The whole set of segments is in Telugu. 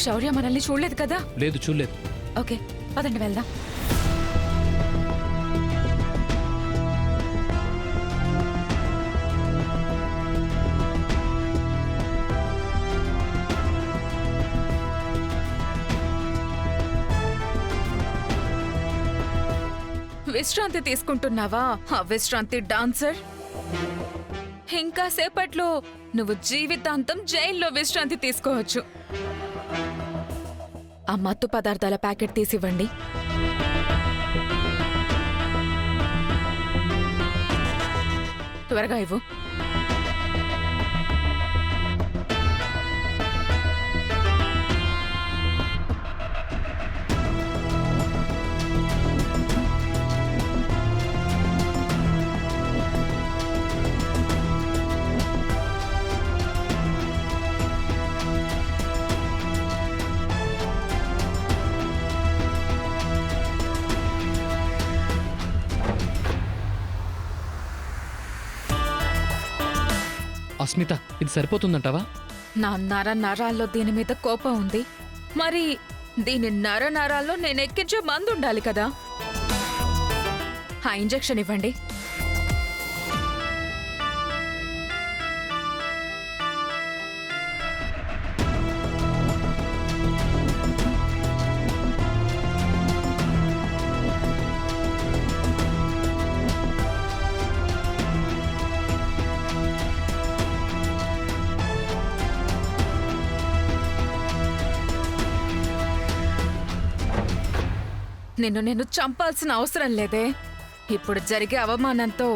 శౌర్య మనల్ని చూడలేదు కదా? లేదు, చూడలేదు. ఓకే, పదండి వెళ్దాం. విశ్రాంతి తీసుకుంటున్నావా విశ్రాంతి డాన్సర్? ఇంకా సేపట్లో నువ్వు జీవితాంతం జైల్లో విశ్రాంతి తీసుకోవచ్చు. ఆ మత్తు పదార్థాల ప్యాకెట్ తీసివ్వండి. త్వరగా ఇవ్వు. అస్మిత, ఇది సరిపోతుందంటావా? నా నరాల్లో దీని మీద కోపం ఉంది. మరి దీని నరాల్లో నేను ఎక్కించే మందు ఉండాలి కదా. ఆ ఇంజెక్షన్ ఇవ్వండి. నేను చంపాల్సిన అవసరం లేదే. ఇప్పుడు జరిగే అవమానంతో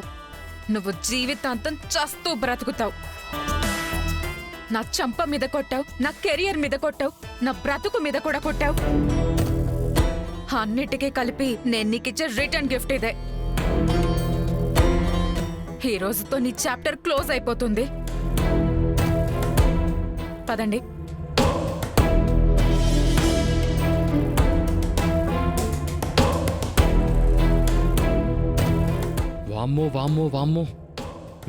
నువ్వు జీవితాంతం చస్తూ బ్రతుకుతావు. నా చంప మీద కొట్టావు, నా కెరియర్ మీద కొట్టావు, నా బ్రతుకు మీద కూడా కొట్టావు. అన్నిటికీ కలిపి నేను నీకిచ్చే రిటర్న్ గిఫ్ట్ ఇదే. ఈ రోజుతో నీ చాప్టర్ క్లోజ్ అయిపోతుంది. పదండి. వామ్మో వామ్మో వామ్మో,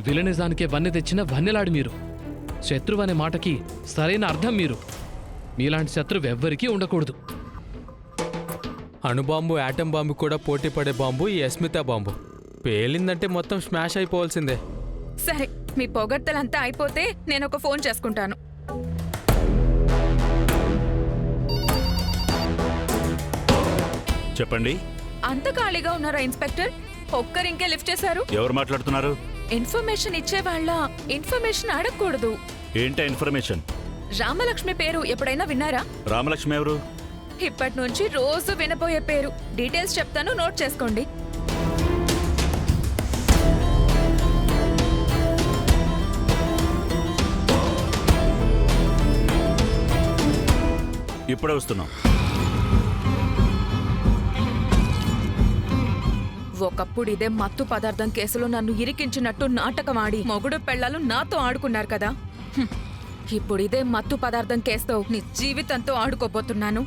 విలనిజానికే వన్నె తెచ్చిన వన్నెలాడు మీరు. శత్రువు అనే మాటకి సరైన అర్థం మీరు. మీలాంటి శత్రువు ఎవ్వరికీ ఉండకూడదు. అణుబాంబు, యాటం బాంబు కూడా పోటీ పడే బాంబు ఈ అస్మిత బాంబు. పేలిందంటే మొత్తం స్మాష్ అయిపోవాల్సిందే. సరే, మీ పొగడ్తలంతా అయిపోతే నేను ఒక ఫోన్ చేసుకుంటాను. చెప్పండి. అంత ఖాళీగా ఉన్నారా ఇన్స్పెక్టర్? ఒక్కరింకే లిఫ్ట్ చేశారు. ఎవరు మాట్లాడుతున్నారు? ఇన్ఫర్మేషన్ ఇచ్చేవాళ్ళ ఇన్ఫర్మేషన్ అడగకూడదు. ఏంటా ఇన్ఫర్మేషన్? రామలక్ష్మి పేరు ఎప్పుడైనా విన్నారా? రామలక్ష్మి ఎవరు? ఇప్పటి నుంచి రోజు వినబోయే పేరు. డీటెయిల్స్ చెప్తాను, నోట్ చేసుకోండి. ఇప్పుడే వస్తున్నాం. ఒకప్పుడు ఇదే మత్తు పదార్థం కేసులో నన్ను ఇరికించినట్టు నాటకమాడి మొగుడు పెళ్ళాలు నాతో ఆడుకున్నారు కదా. ఇప్పుడు ఇదే మత్తు పదార్థం కేసుతో నీ జీవితంతో ఆడుకోబోతున్నాను.